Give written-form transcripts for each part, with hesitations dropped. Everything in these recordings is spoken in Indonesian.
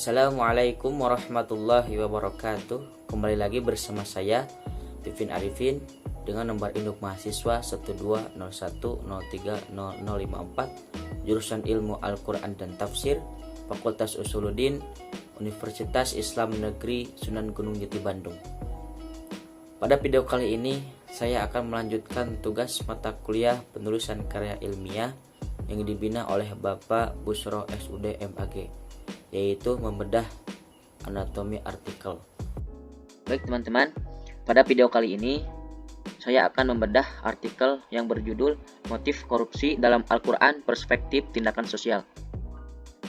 Assalamualaikum warahmatullahi wabarakatuh. Kembali lagi bersama saya Pipin Arifin dengan nomor induk mahasiswa 12010300054, jurusan Ilmu Al-Quran dan Tafsir, Fakultas Usuluddin, Universitas Islam Negeri Sunan Gunung Jati, Bandung. Pada video kali ini saya akan melanjutkan tugas mata kuliah penulisan karya ilmiah yang dibina oleh Bapak Busro SUD MAG, yaitu membedah anatomi artikel. Baik teman-teman, pada video kali ini saya akan membedah artikel yang berjudul Motif Korupsi dalam Al-Quran Perspektif Tindakan Sosial.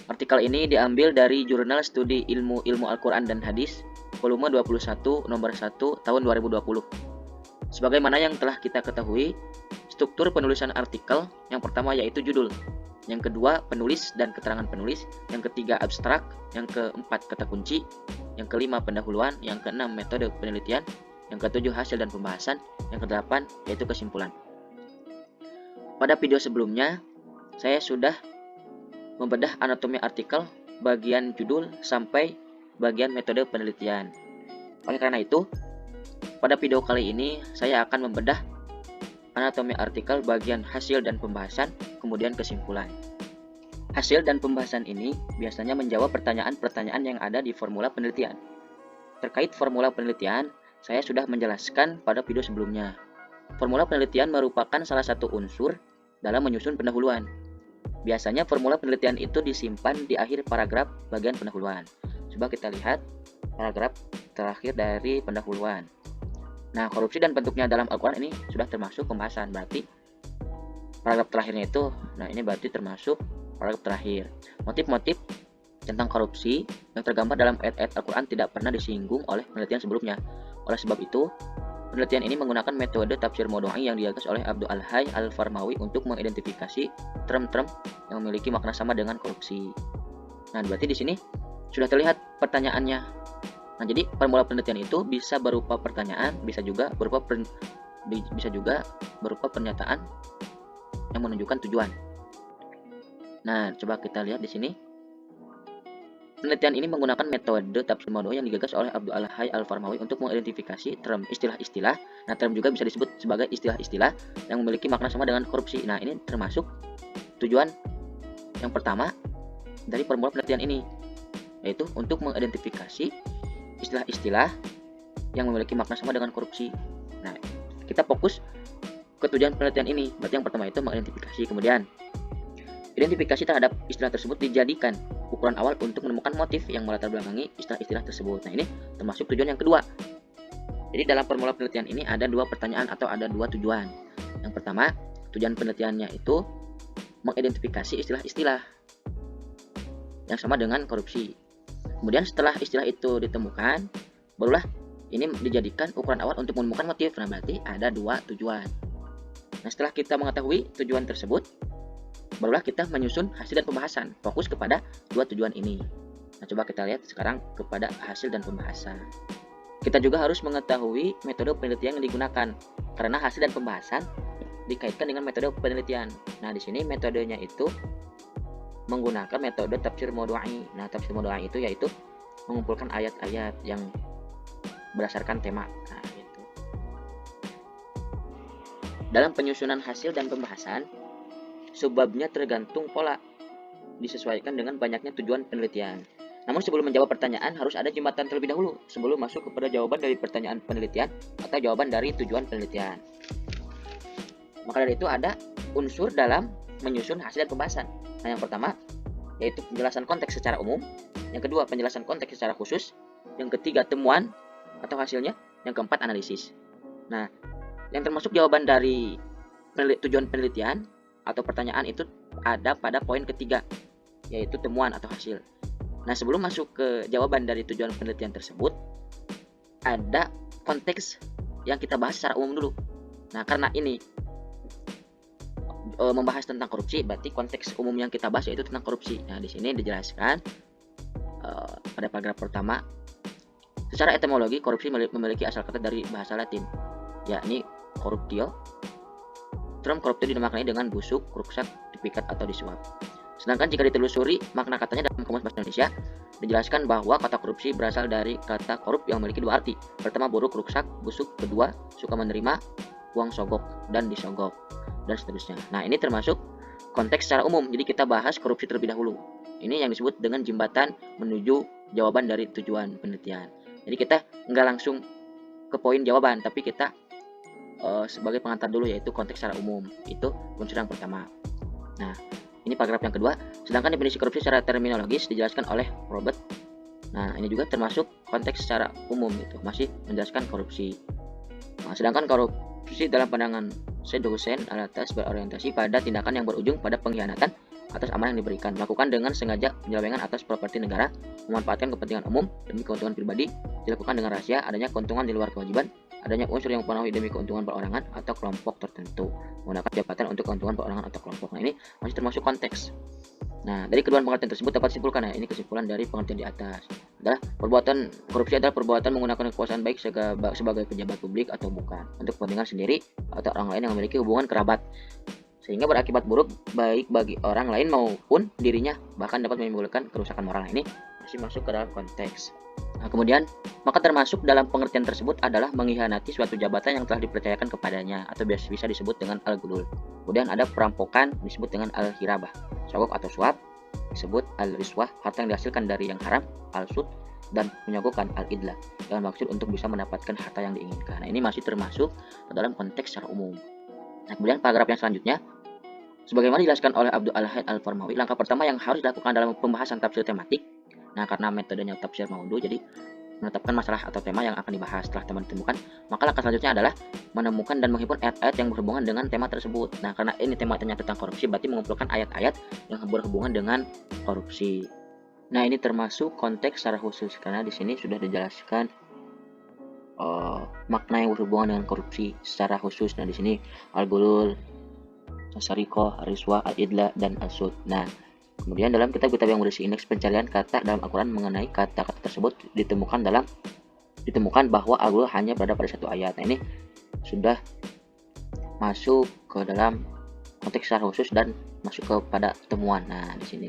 Artikel ini diambil dari Jurnal Studi Ilmu Al-Quran dan Hadis, volume 21, nomor 1, tahun 2020. Sebagaimana yang telah kita ketahui, struktur penulisan artikel yang pertama yaitu judul, yang kedua penulis dan keterangan penulis, yang ketiga abstrak, yang keempat kata kunci, yang kelima pendahuluan, yang keenam metode penelitian, yang ketujuh hasil dan pembahasan, yang kedelapan yaitu kesimpulan. Pada video sebelumnya saya sudah membedah anatomi artikel bagian judul sampai bagian metode penelitian. Oleh karena itu, pada video kali ini saya akan membedah anatomi artikel bagian hasil dan pembahasan, kemudian kesimpulan. Hasil dan pembahasan ini biasanya menjawab pertanyaan-pertanyaan yang ada di formula penelitian. Terkait formula penelitian, saya sudah menjelaskan pada video sebelumnya. Formula penelitian merupakan salah satu unsur dalam menyusun pendahuluan. Biasanya formula penelitian itu disimpan di akhir paragraf bagian pendahuluan. Coba kita lihat paragraf terakhir dari pendahuluan. Nah, korupsi dan bentuknya dalam Al-Quran ini sudah termasuk pembahasan, berarti paragraf terakhirnya itu, nah ini berarti termasuk paragraf terakhir. Motif-motif tentang korupsi yang tergambar dalam ayat-ayat Al-Quran tidak pernah disinggung oleh penelitian sebelumnya. Oleh sebab itu, penelitian ini menggunakan metode tafsir maudu'i yang digagas oleh Abdul Al-Hayy Al-Farmawi untuk mengidentifikasi term-term yang memiliki makna sama dengan korupsi. Nah, berarti di sini sudah terlihat pertanyaannya. Nah, jadi formula penelitian itu bisa berupa pertanyaan, bisa juga berupa pernyataan yang menunjukkan tujuan. Nah, coba kita lihat di sini. Penelitian ini menggunakan metode tafsir maudu'i yang digagas oleh Abdul Al-Hayy Al-Farmawi untuk mengidentifikasi term istilah-istilah. Nah, term juga bisa disebut sebagai istilah-istilah yang memiliki makna sama dengan korupsi. Nah, ini termasuk tujuan yang pertama dari formula penelitian ini, yaitu untuk mengidentifikasi istilah-istilah yang memiliki makna sama dengan korupsi. Nah, kita fokus ke tujuan penelitian ini. Berarti yang pertama itu mengidentifikasi. Kemudian, identifikasi terhadap istilah tersebut dijadikan ukuran awal untuk menemukan motif yang melatar belakangi istilah-istilah tersebut. Nah, ini termasuk tujuan yang kedua. Jadi dalam formula penelitian ini ada dua pertanyaan atau ada dua tujuan. Yang pertama, tujuan penelitiannya itu mengidentifikasi istilah-istilah yang sama dengan korupsi. Kemudian setelah istilah itu ditemukan, barulah ini dijadikan ukuran awal untuk menemukan motif. Nah, berarti ada dua tujuan. Nah, setelah kita mengetahui tujuan tersebut, barulah kita menyusun hasil dan pembahasan. Fokus kepada dua tujuan ini. Nah, coba kita lihat sekarang kepada hasil dan pembahasan. Kita juga harus mengetahui metode penelitian yang digunakan, karena hasil dan pembahasan dikaitkan dengan metode penelitian. Nah, di sini metodenya itu menggunakan metode tafsir maudu'i. Nah, tafsir maudu'i itu yaitu mengumpulkan ayat-ayat yang berdasarkan tema. Nah, itu. Dalam penyusunan hasil dan pembahasan, subbabnya tergantung pola, disesuaikan dengan banyaknya tujuan penelitian. Namun sebelum menjawab pertanyaan harus ada jembatan terlebih dahulu sebelum masuk kepada jawaban dari pertanyaan penelitian atau jawaban dari tujuan penelitian. Maka dari itu ada unsur dalam menyusun hasil dan pembahasan. Nah, yang pertama yaitu penjelasan konteks secara umum, yang kedua penjelasan konteks secara khusus, yang ketiga temuan atau hasilnya, yang keempat analisis. Nah, yang termasuk jawaban dari tujuan penelitian atau pertanyaan itu ada pada poin ketiga, yaitu temuan atau hasil. Nah, sebelum masuk ke jawaban dari tujuan penelitian tersebut, ada konteks yang kita bahas secara umum dulu. Nah, karena ini membahas tentang korupsi, berarti konteks umum yang kita bahas yaitu tentang korupsi. Nah, di sini dijelaskan pada paragraf pertama, secara etimologi korupsi memiliki asal kata dari bahasa Latin, yakni corruptio. Term corruptio dimaknai dengan busuk, ruksak, dipikat atau disuap. Sedangkan jika ditelusuri makna katanya dalam Kamus Bahasa Indonesia, dijelaskan bahwa kata korupsi berasal dari kata korup yang memiliki dua arti. Pertama, buruk, rusak, busuk. Kedua, suka menerima uang sogok dan disogok, dan seterusnya. Nah, ini termasuk konteks secara umum. Jadi kita bahas korupsi terlebih dahulu. Ini yang disebut dengan jembatan menuju jawaban dari tujuan penelitian. Jadi kita nggak langsung ke poin jawaban, tapi kita sebagai pengantar dulu, yaitu konteks secara umum. Itu unsur yang pertama. Nah, ini paragraf yang kedua. Sedangkan definisi korupsi secara terminologis dijelaskan oleh Robert. Nah, ini juga termasuk konteks secara umum gitu, masih menjelaskan korupsi. Nah, sedangkan korupsi dalam pandangan Sedosen atas berorientasi pada tindakan yang berujung pada pengkhianatan atas amanah yang diberikan, melakukan dengan sengaja penyelewengan atas properti negara, memanfaatkan kepentingan umum demi keuntungan pribadi, dilakukan dengan rahasia, adanya keuntungan di luar kewajiban, adanya unsur yang mempengaruhi demi keuntungan perorangan atau kelompok tertentu, menggunakan jabatan untuk keuntungan perorangan atau kelompok. Nah, ini masih termasuk konteks. Nah, dari kedua pengertian tersebut dapat disimpulkan, nah ini kesimpulan dari pengertian di atas, adalah perbuatan korupsi adalah perbuatan menggunakan kekuasaan baik sebagai pejabat publik atau bukan untuk kepentingan sendiri atau orang lain yang memiliki hubungan kerabat, sehingga berakibat buruk baik bagi orang lain maupun dirinya, bahkan dapat menimbulkan kerusakan moral. Nah, ini masih masuk ke dalam konteks. Nah, kemudian maka termasuk dalam pengertian tersebut adalah mengkhianati suatu jabatan yang telah dipercayakan kepadanya, atau bisa disebut dengan al-gulul. Kemudian ada perampokan disebut dengan al-hirabah, sogok atau suap disebut al-riswah, harta yang dihasilkan dari yang haram, al-sud, dan menyogokkan al-idlah dengan maksud untuk bisa mendapatkan harta yang diinginkan. Nah, ini masih termasuk dalam konteks secara umum. Nah, kemudian paragraf yang selanjutnya, sebagaimana dijelaskan oleh Abdul Al-Had Al-Farmawi, langkah pertama yang harus dilakukan dalam pembahasan tafsir tematik. Nah, karena metodenya tafsir maudu, jadi menetapkan masalah atau tema yang akan dibahas. Setelah tema ditemukan, maka langkah selanjutnya adalah menemukan dan menghimpun ayat-ayat yang berhubungan dengan tema tersebut. Nah, karena ini temanya tentang korupsi, berarti mengumpulkan ayat-ayat yang berhubungan dengan korupsi. Nah, ini termasuk konteks secara khusus karena di sini sudah dijelaskan makna yang berhubungan dengan korupsi secara khusus. Nah, di sini al-gulul, as-sariqah, ar-riswah, al-idlah, dan al-sud. Nah, kemudian dalam kitab-kitab yang berisi indeks pencarian kata dalam Al-Quran mengenai kata-kata tersebut ditemukan bahwa al-gulul hanya berada pada satu ayat. Nah, ini sudah masuk ke dalam konteks secara khusus dan masuk kepada temuan. Nah, di sini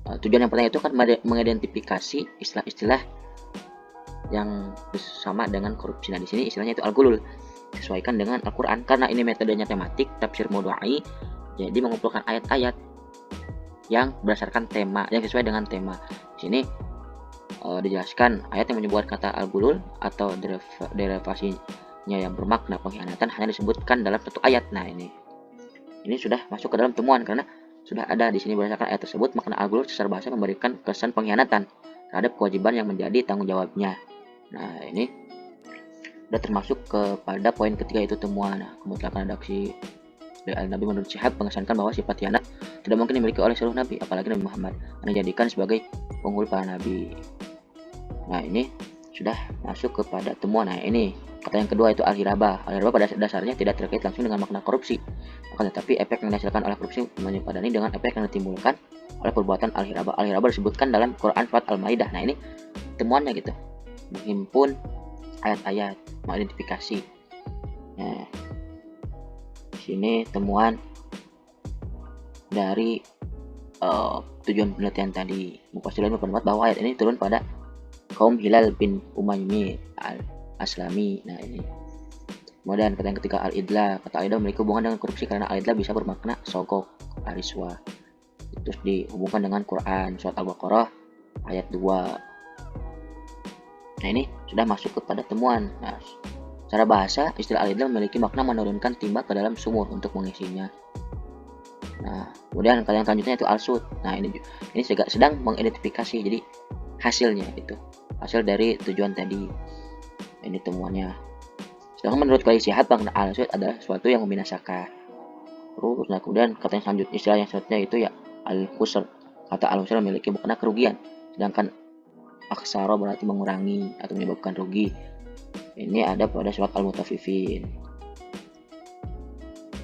tujuan yang pertama itu kan mengidentifikasi istilah-istilah yang sama dengan korupsi. Nah, di sini istilahnya itu al-gulul disesuaikan dengan Al-Quran karena ini metodenya tematik tafsir maudu'i, jadi mengumpulkan ayat-ayat yang berdasarkan tema yang sesuai dengan tema. Di sini dijelaskan ayat yang menyebut kata al-gulul atau derivasinya yang bermakna pengkhianatan hanya disebutkan dalam satu ayat. Nah, ini sudah masuk ke dalam temuan karena sudah ada di sini berdasarkan ayat tersebut makna al-gulul secara bahasa memberikan kesan pengkhianatan terhadap kewajiban yang menjadi tanggung jawabnya. Nah, ini sudah termasuk kepada poin ketiga, itu temuan. Nah, kemutlaqan redaksi Nabi menurut Syihab mengesankan bahwa sifat khianat tidak mungkin dimiliki oleh seluruh nabi, apalagi Nabi Muhammad yang dijadikan sebagai penghulu para nabi. Nah, ini sudah masuk kepada temuan. Nah, ini kata yang kedua itu al-hirabah. Al-hirabah pada dasarnya tidak terkait langsung dengan makna korupsi, akan tetapi efek yang dihasilkan oleh korupsi menyepadani dengan efek yang ditimbulkan oleh perbuatan al-hirabah. Al-hirabah disebutkan dalam Quran surat Al-Maidah. Nah, ini temuannya gitu, menghimpun ayat-ayat, mengidentifikasi. Nah, di sini temuan dari tujuan penelitian tadi. Mufassirun berpendapat bahwa ayat ini turun pada kaum Hilal bin Umayyah al-Aslami. Nah, ini. Kemudian kata yang ketiga al-idlah. Kata al-idlah memiliki hubungan dengan korupsi karena al-idlah bisa bermakna sogok, ariswa. Terus dihubungkan dengan Quran surat Al-Baqarah ayat 2. Nah, ini sudah masuk kepada temuan. Nah, secara bahasa istilah al-idlah memiliki makna menurunkan timba ke dalam sumur untuk mengisinya. Nah, kemudian kata yang selanjutnya itu al-sud. Nah, ini sedang mengidentifikasi, jadi hasilnya itu hasil dari tujuan tadi. Ini temuannya. Sedangkan menurut Qais Syihab makna al-sud adalah sesuatu yang membinasakan. Terus, nah kemudian kata yang selanjutnya, istilah yang selanjutnya itu ya al-khusr. Kata al-khusr memiliki makna kerugian, sedangkan aksara berarti mengurangi atau menyebabkan rugi. Ini ada pada surat Al-Mutaffifin.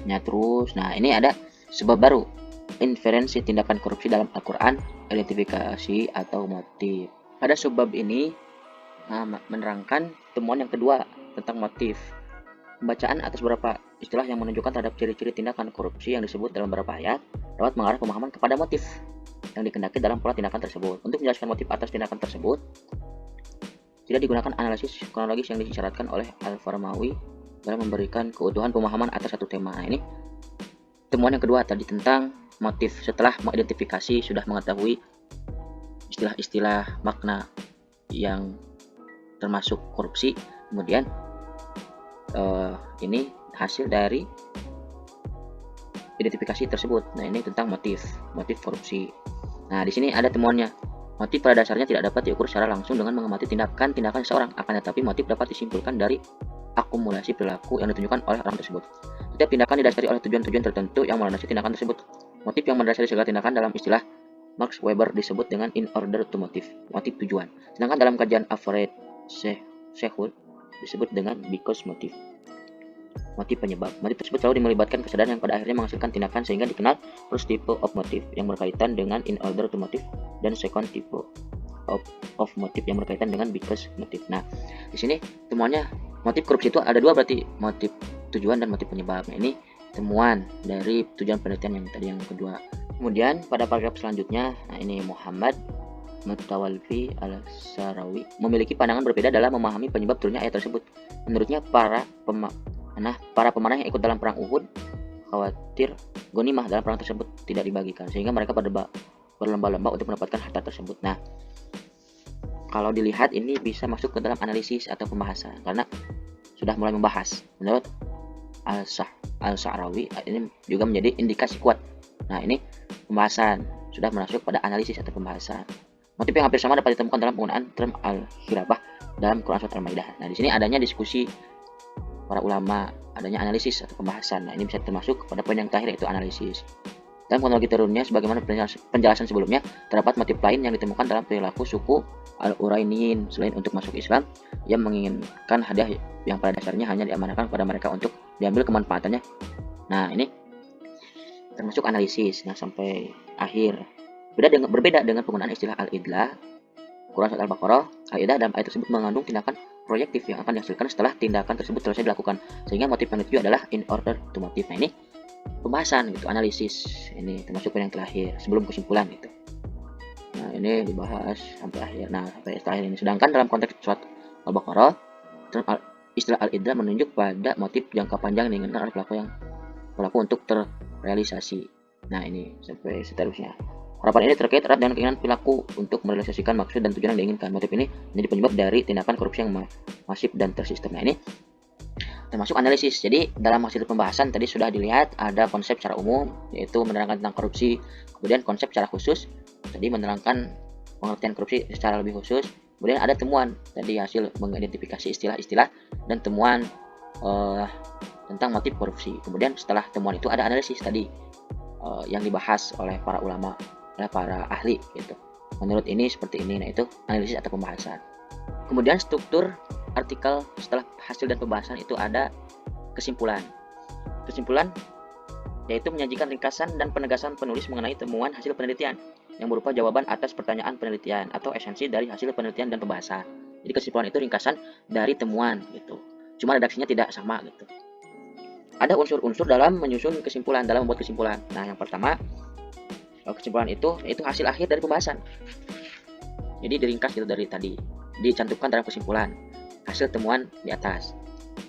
Nah, terus, nah ini ada sebab baru, inferensi tindakan korupsi dalam Al-Quran, identifikasi atau motif. Pada sebab ini menerangkan temuan yang kedua tentang motif. Pembacaan atas beberapa istilah yang menunjukkan terhadap ciri-ciri tindakan korupsi yang disebut dalam beberapa ayat dapat mengarah pemahaman kepada motif. yang dikehendaki dalam pola tindakan tersebut. Untuk menjelaskan motif atas tindakan tersebut, tidak digunakan analisis kronologis yang disyaratkan oleh Al-Farmawi dalam memberikan keutuhan pemahaman atas satu tema. Nah, ini temuan yang kedua tadi tentang motif. Setelah mengidentifikasi, sudah mengetahui istilah-istilah makna yang termasuk korupsi, kemudian ini hasil dari identifikasi tersebut. Nah, ini tentang motif korupsi. Nah, di sini ada temuannya. Motif pada dasarnya tidak dapat diukur secara langsung dengan mengamati tindakan seseorang, akan tetapi motif dapat disimpulkan dari akumulasi perilaku yang ditunjukkan oleh orang tersebut. Setiap tindakan didasari oleh tujuan-tujuan tertentu yang melandasi tindakan tersebut. Motif yang mendasari segala tindakan dalam istilah Max Weber disebut dengan in order to motif tujuan. Sedangkan dalam kajian Alfred Shehul disebut dengan because motif penyebab. Motif tersebut selalu melibatkan kesadaran yang pada akhirnya menghasilkan tindakan, sehingga dikenal first type of motif yang berkaitan dengan in order to motif dan second type of motif yang berkaitan dengan because motif. Nah, di sini temuannya motif korupsi itu ada dua, berarti motif tujuan dan motif penyebab. Nah, ini temuan dari tujuan penelitian yang tadi yang kedua. Kemudian pada paragraf selanjutnya, nah ini Muhammad Mutawalfi Al-Sarawi memiliki pandangan berbeda dalam memahami penyebab turunnya ayat tersebut. Menurutnya para pemanah yang ikut dalam perang Uhud khawatir ghanimah dalam perang tersebut tidak dibagikan, sehingga mereka berlomba-lomba untuk mendapatkan harta tersebut. Nah, kalau dilihat ini bisa masuk ke dalam analisis atau pembahasan karena sudah mulai membahas. Menurut Al-Sa'rawi ini juga menjadi indikasi kuat. Nah, ini pembahasan sudah masuk pada analisis atau pembahasan. Motif yang hampir sama dapat ditemukan dalam penggunaan term al-hirabah dalam Quran Surat Al-Maidah. Nah, di sini adanya diskusi para ulama, adanya analisis atau pembahasan. Nah, ini bisa termasuk pada poin yang terakhir, yaitu analisis. Dalam kronologi turunnya, sebagaimana penjelasan sebelumnya, terdapat motif lain yang ditemukan dalam perilaku suku Al-Urainiyin. Selain untuk masuk Islam, yang menginginkan hadiah yang pada dasarnya hanya diamanahkan kepada mereka untuk diambil kemanfaatannya. Nah, ini termasuk analisis. Nah, sampai akhir. Berbeda dengan penggunaan istilah al-idlah. Quran Surat Al-Baqarah, al-idlah dalam ayat tersebut mengandung tindakan proyektif yang akan dihasilkan setelah tindakan tersebut selesai dilakukan, sehingga motif yang dituju adalah in order to motif. Nah, ini pembahasan gitu, analisis. Ini termasuk poin yang terakhir sebelum kesimpulan gitu. Nah, ini dibahas sampai akhir. Nah, sampai terakhir ini. Sedangkan dalam konteks Surat Al-Baqarah, istilah al-idlah menunjuk pada motif jangka panjang yang diinginkan oleh pelaku untuk terrealisasi. Nah, ini sampai seterusnya. Harapan ini terkait erat dengan keinginan perilaku untuk merealisasikan maksud dan tujuan yang diinginkan. Motif ini menjadi penyebab dari tindakan korupsi yang masif dan tersistem. Nah, ini termasuk analisis. Jadi dalam hasil pembahasan tadi sudah dilihat ada konsep secara umum, yaitu menerangkan tentang korupsi. Kemudian konsep secara khusus tadi menerangkan pengertian korupsi secara lebih khusus. Kemudian ada temuan tadi hasil mengidentifikasi istilah-istilah dan temuan tentang motif korupsi. Kemudian setelah temuan itu ada analisis tadi yang dibahas oleh para ulama, oleh para ahli gitu. Menurut ini seperti ini. Nah, itu analisis atau pembahasan. Kemudian struktur artikel setelah hasil dan pembahasan itu ada kesimpulan. Kesimpulan yaitu menyajikan ringkasan dan penegasan penulis mengenai temuan hasil penelitian yang berupa jawaban atas pertanyaan penelitian atau esensi dari hasil penelitian dan pembahasan. Jadi kesimpulan itu ringkasan dari temuan gitu. Cuma redaksinya tidak sama gitu. Ada unsur-unsur dalam menyusun kesimpulan, dalam membuat kesimpulan. Nah, yang pertama, kesimpulan itu yaitu hasil akhir dari pembahasan. Jadi diringkas gitu dari tadi, dicantumkan dalam kesimpulan hasil temuan di atas.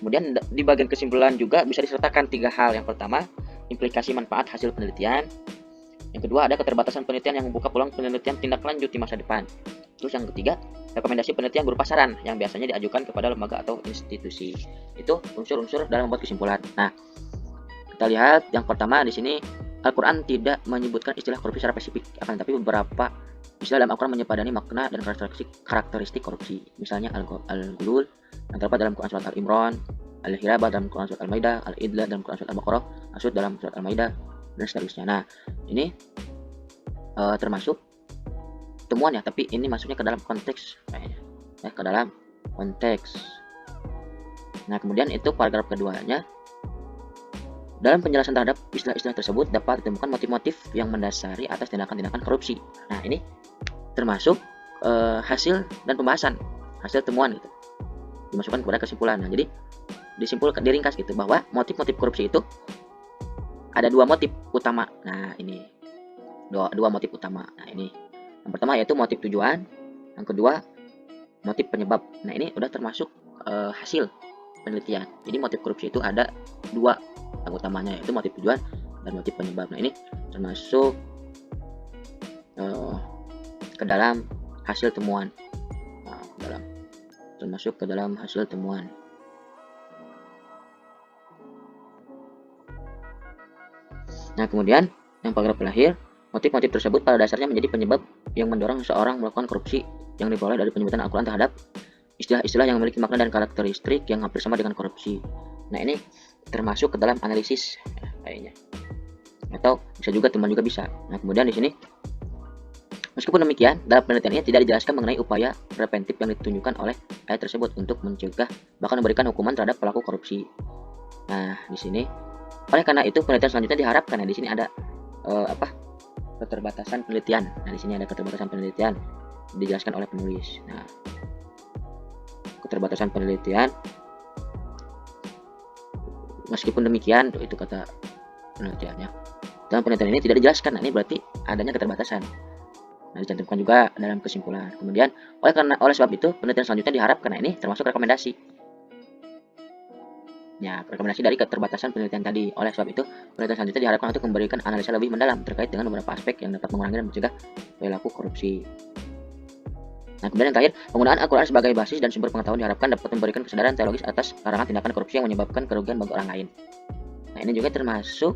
Kemudian di bagian kesimpulan juga bisa disertakan 3 hal. Yang pertama, implikasi manfaat hasil penelitian. Yang kedua, ada keterbatasan penelitian yang membuka peluang penelitian tindak lanjut di masa depan. Terus yang ketiga, rekomendasi penelitian berupa saran yang biasanya diajukan kepada lembaga atau institusi. Itu unsur-unsur dalam membuat kesimpulan. Nah, kita lihat yang pertama di sini, Al-Quran tidak menyebutkan istilah korupsi secara spesifik, akan tetapi beberapa istilah dalam Al-Quran menyepadani makna dan karakteristik korupsi. Misalnya al-gulul yang terdapat dalam Quran Surat Al-Imran, al-hirabah dalam Quran Surat Al-Maidah, al-idlah dalam Quran Surat Al-Baqarah, asud dalam Surat Al-Maidah, dan seterusnya. Nah, ini termasuk temuan ya, tapi ini masuknya ke dalam konteks ya, ke dalam konteks. Nah, kemudian itu paragraf keduanya. Dalam penjelasan terhadap istilah-istilah tersebut dapat ditemukan motif-motif yang mendasari atas tindakan-tindakan korupsi. Nah, ini termasuk hasil dan pembahasan, hasil temuan gitu, dimasukkan kepada kesimpulan. Nah, jadi disimpulkan, diringkas gitu, bahwa motif-motif korupsi itu ada 2 motif utama. Nah, ini dua motif utama. Nah, ini yang pertama yaitu motif tujuan, yang kedua motif penyebab. Nah, ini udah termasuk hasil penelitian. Jadi motif korupsi itu ada dua yang utamanya, yaitu motif tujuan dan motif penyebab. Nah, ini termasuk ke dalam hasil temuan. Nah, termasuk ke dalam hasil temuan. Nah, kemudian yang paragraf terakhir, motif-motif tersebut pada dasarnya menjadi penyebab yang mendorong seseorang melakukan korupsi yang diperoleh dari penyebutan Al-Quran terhadap istilah-istilah yang memiliki makna dan karakteristik yang hampir sama dengan korupsi. Nah, ini termasuk ke dalam analisis kayaknya. Atau bisa juga teman juga bisa. Nah, kemudian di sini meskipun demikian, dalam penelitiannya tidak dijelaskan mengenai upaya preventif yang ditunjukkan oleh ayat tersebut untuk mencegah bahkan memberikan hukuman terhadap pelaku korupsi. Nah, di sini oleh karena itu penelitian selanjutnya diharapkan. Nah, di sini ada keterbatasan penelitian. Nah, di sini ada keterbatasan penelitian dijelaskan oleh penulis. Nah, keterbatasan penelitian. Meskipun demikian, itu kata penelitiannya. Dalam penelitian ini tidak dijelaskan. Nah, ini berarti adanya keterbatasan. Nah, dicantumkan juga dalam kesimpulan. Kemudian, oleh sebab itu, penelitian selanjutnya diharapkan. Nah, ini termasuk rekomendasi. Ya, rekomendasi dari keterbatasan penelitian tadi. Oleh sebab itu, penelitian selanjutnya diharapkan untuk memberikan analisa lebih mendalam terkait dengan beberapa aspek yang dapat mengurangi dan mencegah perilaku korupsi. Nah, kemudian yang terakhir, penggunaan Al-Quran sebagai basis dan sumber pengetahuan diharapkan dapat memberikan kesadaran teologis atas larangan tindakan korupsi yang menyebabkan kerugian bagi orang lain. Nah, ini juga termasuk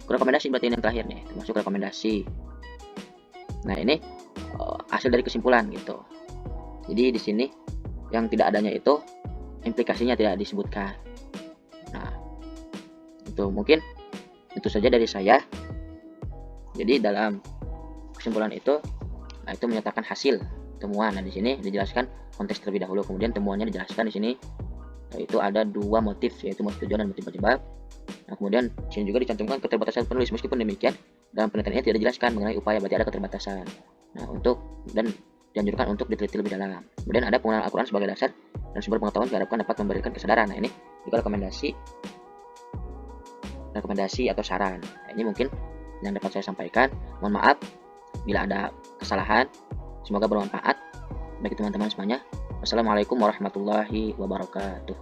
rekomendasi, berarti yang terakhir nih, termasuk rekomendasi. Nah, ini hasil dari kesimpulan gitu. Jadi di sini yang tidak adanya itu implikasinya tidak disebutkan. Nah, itu mungkin itu saja dari saya. Jadi dalam kesimpulan itu, nah, itu menyatakan hasil temuan. Nah, di sini dijelaskan konteks terlebih dahulu, kemudian temuannya dijelaskan di sini, yaitu ada dua motif, yaitu motif tujuan dan motif penyebab. Nah, kemudian di sini juga dicantumkan keterbatasan penulis. Meskipun demikian, dalam penelitian ini tidak dijelaskan mengenai upaya, berarti ada keterbatasan. Nah, dan dianjurkan untuk diteliti lebih dalam. Kemudian ada penggunaan Al-Quran sebagai dasar dan sumber pengetahuan diharapkan dapat memberikan kesadaran. Nah, ini juga rekomendasi atau saran. Nah, ini mungkin yang dapat saya sampaikan. Mohon maaf bila ada kesalahan. Semoga bermanfaat bagi teman-teman semuanya. Wassalamualaikum warahmatullahi wabarakatuh.